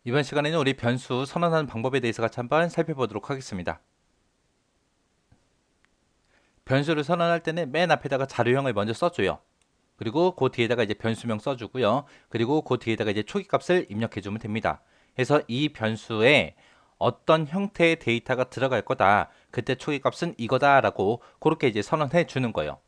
이번 시간에는 우리 변수 선언하는 방법에 대해서 같이 한번 살펴보도록 하겠습니다. 변수를 선언할 때는 맨 앞에다가 자료형을 먼저 써줘요. 그리고 그 뒤에다가 이제 변수명 써주고요. 그리고 그 뒤에다가 이제 초기값을 입력해주면 됩니다. 그래서 이 변수에 어떤 형태의 데이터가 들어갈 거다. 그때 초기값은 이거다라고 그렇게 이제 선언해 주는 거예요.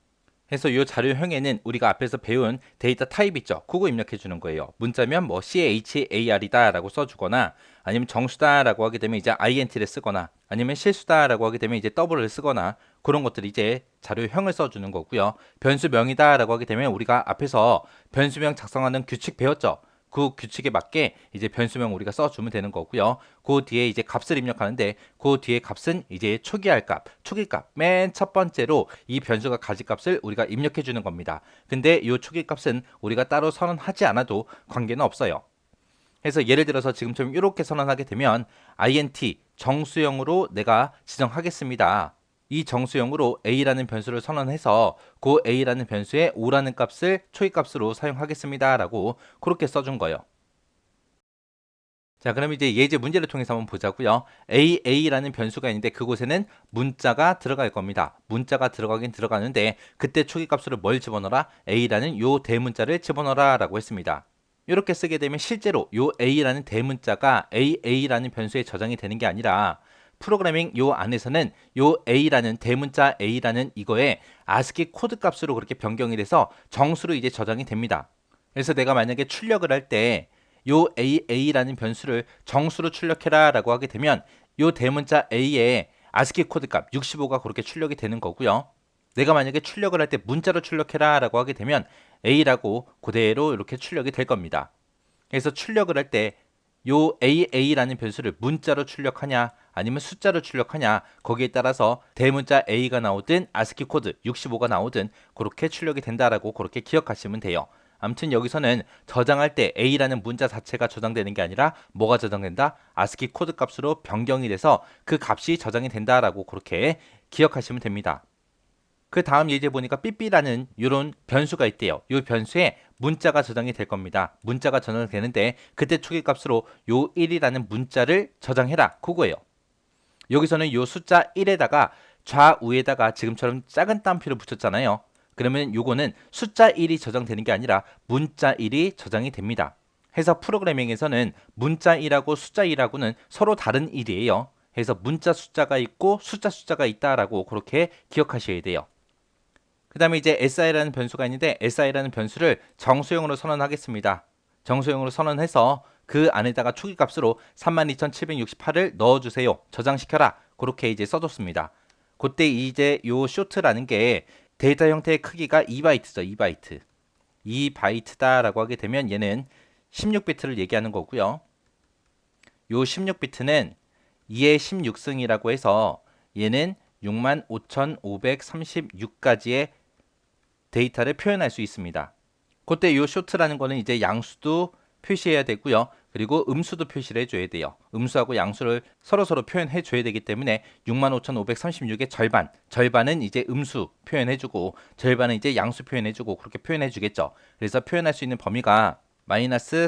그래서 이 자료형에는 우리가 앞에서 배운 데이터 타입 있죠. 그거 입력해 주는 거예요. 문자면 뭐 CHAR이다 라고 써주거나 아니면 정수다 라고 하게 되면 이제 INT를 쓰거나 아니면 실수다 라고 하게 되면 이제 W를 쓰거나 그런 것들이 이제 자료형을 써주는 거고요. 변수명이다 라고 하게 되면 우리가 앞에서 변수명 작성하는 규칙 배웠죠. 그 규칙에 맞게 이제 변수명 우리가 써주면 되는 거고요. 그 뒤에 이제 값을 입력하는데 그 뒤에 값은 이제 초기할 값, 초기값 맨 첫 번째로 이 변수가 가질 값을 우리가 입력해 주는 겁니다. 근데 이 초기값은 우리가 따로 선언하지 않아도 관계는 없어요. 그래서 예를 들어서 지금처럼 이렇게 선언하게 되면 int 정수형으로 내가 지정하겠습니다. 이 정수형으로 a라는 변수를 선언해서 그 a라는 변수에 5라는 값을 초기값으로 사용하겠습니다 라고 그렇게 써준 거예요. 자, 그럼 이제 예제 문제를 통해서 한번 보자고요. a라는 변수가 있는데 그곳에는 문자가 들어갈 겁니다. 문자가 들어가긴 들어가는데 그때 초기값으로 뭘 집어넣어라? a라는 요 대문자를 집어넣어라 라고 했습니다. 이렇게 쓰게 되면 실제로 요 a라는 대문자가 a라는 변수에 저장이 되는 게 아니라 프로그래밍 요 안에서는 요 a라는 대문자 a라는 이거에 아스키 코드 값으로 그렇게 변경이 돼서 정수로 이제 저장이 됩니다. 그래서 내가 만약에 출력을 할 때 요 a라는 변수를 정수로 출력해라 라고 하게 되면 요 대문자 a에 아스키 코드 값 65가 그렇게 출력이 되는 거고요. 내가 만약에 출력을 할 때 문자로 출력해라 라고 하게 되면 a라고 그대로 이렇게 출력이 될 겁니다. 그래서 출력을 할 때 요 a라는 변수를 문자로 출력하냐 아니면 숫자로 출력하냐 거기에 따라서 대문자 a가 나오든 아스키 코드 65가 나오든 그렇게 출력이 된다라고 그렇게 기억하시면 돼요. 아무튼 여기서는 저장할 때 a라는 문자 자체가 저장되는 게 아니라 뭐가 저장된다? 아스키 코드 값으로 변경이 돼서 그 값이 저장이 된다라고 그렇게 기억하시면 됩니다. 그 다음 예제 보니까 삐삐라는 이런 변수가 있대요. 이 변수에 문자가 저장이 될 겁니다. 문자가 저장되는데 그때 초기값으로 요 1이라는 문자를 저장해라. 그거예요. 여기서는 요 숫자 1에다가 좌우에다가 지금처럼 작은 따옴표를 붙였잖아요. 그러면 요거는 숫자 1이 저장되는 게 아니라 문자 1이 저장이 됩니다. 해서 프로그래밍에서는 문자 1하고 숫자 1하고는 서로 다른 1이에요. 해서 문자 숫자가 있고 숫자가 있다라고 그렇게 기억하셔야 돼요. 그 다음에 이제 si라는 변수가 있는데 si라는 변수를 정수형으로 선언하겠습니다. 정수형으로 선언해서 그 안에다가 초기값으로 32,768을 넣어주세요. 저장시켜라. 그렇게 이제 써줬습니다. 그때 이제 요 쇼트라는 게 데이터 형태의 크기가 2바이트죠. 2바이트. 2바이트다라고 하게 되면 얘는 16비트를 얘기하는 거고요. 요 16비트는 2의 16승이라고 해서 얘는 65,536가지의 데이터를 표현할 수 있습니다. 그때 이 쇼트라는 거는 이제 양수도 표시해야 되고요. 그리고 음수도 표시를 해줘야 돼요. 음수하고 양수를 서로 표현해 줘야 되기 때문에 65,536의 절반은 이제 음수 표현해주고 절반은 이제 양수 표현해주고 그렇게 표현해주겠죠. 그래서 표현할 수 있는 범위가 마이너스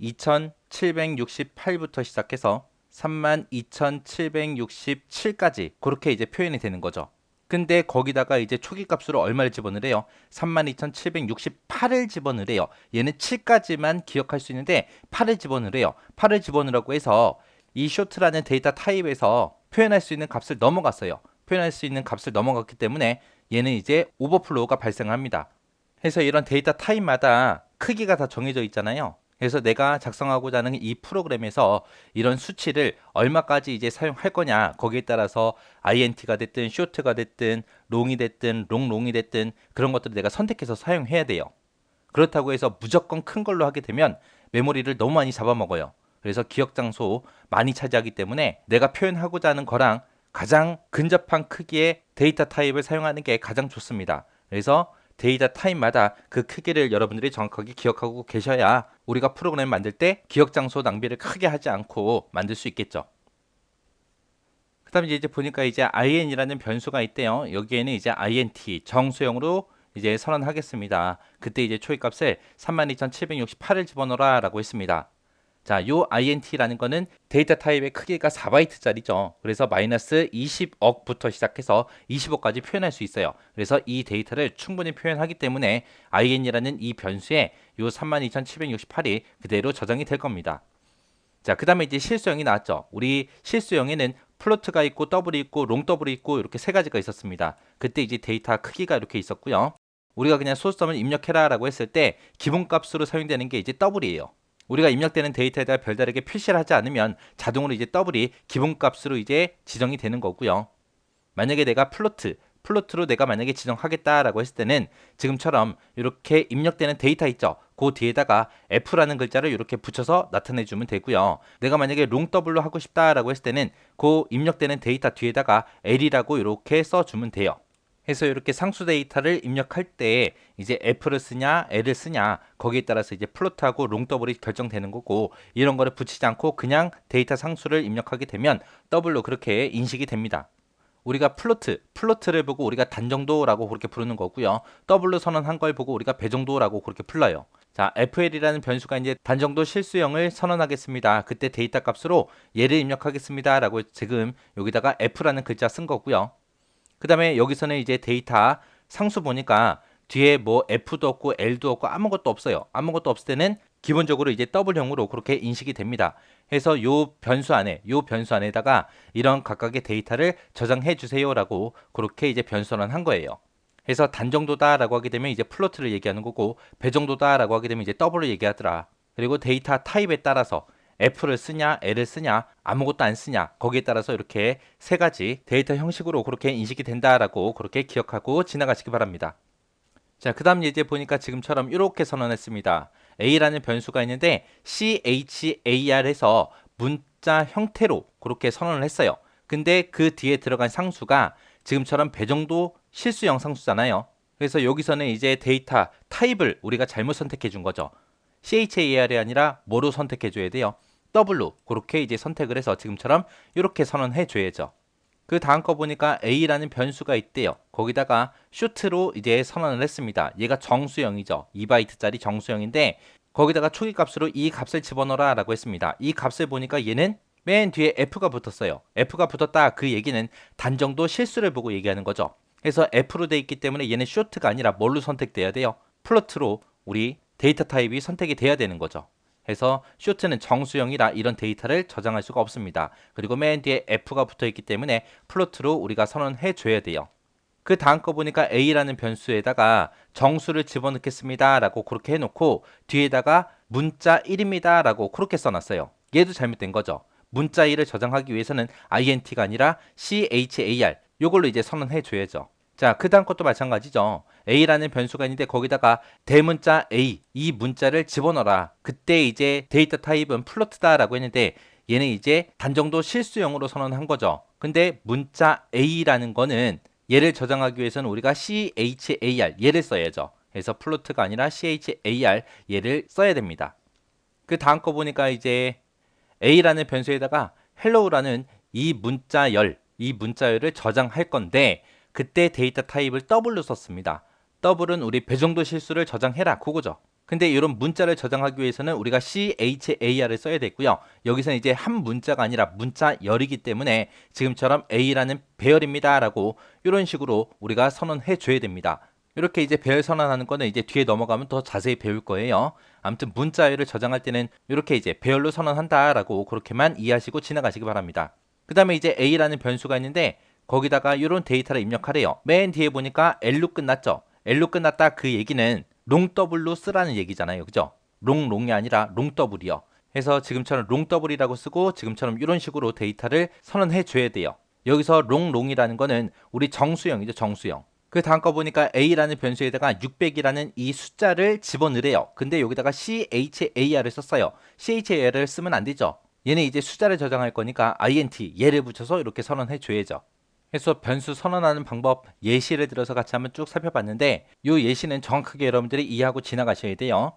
32,768부터 시작해서 32,767까지 그렇게 이제 표현이 되는 거죠. 근데 거기다가 이제 초기값으로 얼마를 집어넣으래요? 32,768을 집어넣으래요. 얘는 7까지만 기억할 수 있는데 8을 집어넣으래요. 8을 집어넣으라고 해서 이 쇼트라는 데이터 타입에서 표현할 수 있는 값을 넘어갔어요. 표현할 수 있는 값을 넘어갔기 때문에 얘는 이제 오버플로우가 발생합니다. 그래서 이런 데이터 타입마다 크기가 다 정해져 있잖아요. 그래서 내가 작성하고자 하는 이 프로그램에서 이런 수치를 얼마까지 이제 사용할 거냐 거기에 따라서 int가 됐든 short가 됐든 long이 됐든 롱이 됐든 그런 것들을 내가 선택해서 사용해야 돼요. 그렇다고 해서 무조건 큰 걸로 하게 되면 메모리를 너무 많이 잡아먹어요. 그래서 기억 장소 많이 차지하기 때문에 내가 표현하고자 하는 거랑 가장 근접한 크기의 데이터 타입을 사용하는 게 가장 좋습니다. 그래서 데이터 타입마다 그 크기를 여러분들이 정확하게 기억하고 계셔야 우리가 프로그램 만들 때 기억 장소 낭비를 크게 하지 않고 만들 수 있겠죠. 그 다음에 이제 보니까 이제 in이라는 변수가 있대요. 여기에는 이제 int 정수형으로 이제 선언하겠습니다. 그때 이제 초기값을 32,768을 집어넣어라 라고 했습니다. 자, 요 int라는 거는 데이터 타입의 크기가 4바이트짜리죠. 그래서 마이너스 20억부터 시작해서 20억까지 표현할 수 있어요. 그래서 이 데이터를 충분히 표현하기 때문에 in이라는 이 변수에 요 32,768이 그대로 저장이 될 겁니다. 자, 그 다음에 이제 실수형이 나왔죠. 우리 실수형에는 플로트가 있고 더블이 있고 롱 더블이 있고 이렇게 세 가지가 있었습니다. 그때 이제 데이터 크기가 이렇게 있었고요. 우리가 그냥 소스점을 입력해라 라고 했을 때 기본값으로 사용되는 게 이제 더블이에요. 우리가 입력되는 데이터에다가 별다르게 표시를 하지 않으면 자동으로 이제 더블이 기본값으로 이제 지정이 되는 거고요. 만약에 내가 플로트로 내가 만약에 지정하겠다라고 했을 때는 지금처럼 이렇게 입력되는 데이터 있죠. 그 뒤에다가 F라는 글자를 이렇게 붙여서 나타내 주면 되고요. 내가 만약에 롱 더블로 하고 싶다라고 했을 때는 그 입력되는 데이터 뒤에다가 L이라고 이렇게 써주면 돼요. 해서 이렇게 상수 데이터를 입력할 때 이제 F를 쓰냐 L을 쓰냐 거기에 따라서 이제 플로트하고 롱 더블이 결정되는 거고, 이런 거를 붙이지 않고 그냥 데이터 상수를 입력하게 되면 더블로 그렇게 인식이 됩니다. 우리가 플로트를 보고 우리가 단정도라고 그렇게 부르는 거고요. 더블로 선언한 걸 보고 우리가 배정도라고 그렇게 불러요. 자, FL이라는 변수가 이제 단정도 실수형을 선언하겠습니다. 그때 데이터 값으로 얘를 입력하겠습니다 라고 지금 여기다가 F라는 글자 쓴 거고요. 그 다음에 여기서는 이제 데이터 상수 보니까 뒤에 뭐 F도 없고 L도 없고 아무것도 없어요. 아무것도 없을 때는 기본적으로 이제 더블형으로 그렇게 인식이 됩니다. 해서 요 변수 안에다가 이런 각각의 데이터를 저장해 주세요라고 그렇게 이제 변수를 한 거예요. 해서 단정도다라고 하게 되면 이제 플로트를 얘기하는 거고, 배정도다라고 하게 되면 이제 더블을 얘기하더라. 그리고 데이터 타입에 따라서 F를 쓰냐 L을 쓰냐 아무것도 안 쓰냐 거기에 따라서 이렇게 세 가지 데이터 형식으로 그렇게 인식이 된다라고 그렇게 기억하고 지나가시기 바랍니다. 자, 그 다음 예제 보니까 지금처럼 이렇게 선언했습니다. A라는 변수가 있는데 CHAR에서 문자 형태로 그렇게 선언을 했어요. 근데 그 뒤에 들어간 상수가 지금처럼 배정도 실수형 상수잖아요. 그래서 여기서는 이제 데이터 타입을 우리가 잘못 선택해 준 거죠. CHAR이 아니라 뭐로 선택해 줘야 돼요? W로 그렇게 이제 선택을 해서 지금처럼 이렇게 선언해 줘야죠. 그 다음 거 보니까 A라는 변수가 있대요. 거기다가 슈트로 이제 선언을 했습니다. 얘가 정수형이죠. 2바이트짜리 정수형인데 거기다가 초기 값으로 이 값을 집어넣어라 라고 했습니다. 이 값을 보니까 얘는 맨 뒤에 F가 붙었어요. F가 붙었다, 그 얘기는 단정도 실수를 보고 얘기하는 거죠. 그래서 F로 돼 있기 때문에 얘는 슈트가 아니라 뭘로 선택돼야 돼요? 플로트로 우리 데이터 타입이 선택이 돼야 되는 거죠. 해서 슈트는 정수형이라 이런 데이터를 저장할 수가 없습니다. 그리고 맨 뒤에 F가 붙어 있기 때문에 플로트로 우리가 선언해 줘야 돼요. 그 다음 거 보니까 A라는 변수에다가 정수를 집어넣겠습니다 라고 그렇게 해놓고 뒤에다가 문자 1입니다 라고 그렇게 써놨어요. 얘도 잘못된 거죠. 문자 1을 저장하기 위해서는 int가 아니라 char 요걸로 이제 선언해 줘야죠. 자, 그 다음 것도 마찬가지죠. A라는 변수가 있는데 거기다가 대문자 A 이 문자를 집어넣어라. 그때 이제 데이터 타입은 플로트다라고 했는데 얘는 이제 단정도 실수형으로 선언한 거죠. 근데 문자 A라는 거는 얘를 저장하기 위해서는 우리가 char 얘를 써야죠. 그래서 플로트가 아니라 char 얘를 써야 됩니다. 그 다음 거 보니까 이제 A라는 변수에다가 hello라는 이 문자열을 저장할 건데 그때 데이터 타입을 더블로 썼습니다. 더블은 우리 배정도 실수를 저장해라 그거죠. 근데 이런 문자를 저장하기 위해서는 우리가 char을 써야 되고요. 여기서는 이제 한 문자가 아니라 문자열이기 때문에 지금처럼 A라는 배열입니다 라고 이런 식으로 우리가 선언해 줘야 됩니다. 이렇게 이제 배열 선언하는 거는 이제 뒤에 넘어가면 더 자세히 배울 거예요. 아무튼 문자열을 저장할 때는 이렇게 이제 배열로 선언한다라고 그렇게만 이해하시고 지나가시기 바랍니다. 그 다음에 이제 A라는 변수가 있는데 거기다가 이런 데이터를 입력하래요. 맨 뒤에 보니까 L로 끝났죠. L로 끝났다, 그 얘기는 롱더블로 쓰라는 얘기잖아요. 그죠? 롱이 아니라 롱더블이요. 해서 지금처럼 롱더블이라고 쓰고 지금처럼 이런 식으로 데이터를 선언해 줘야 돼요. 여기서 롱이라는 거는 우리 정수형이죠. 정수형. 그 다음 거 보니까 A라는 변수에다가 600이라는 이 숫자를 집어넣으래요. 근데 여기다가 CHAR을 썼어요. CHAR을 쓰면 안 되죠. 얘는 이제 숫자를 저장할 거니까 int 얘를 붙여서 이렇게 선언해 줘야죠. 그래서 변수 선언하는 방법 예시를 들어서 같이 한번 쭉 살펴봤는데 이 예시는 정확하게 여러분들이 이해하고 지나가셔야 돼요.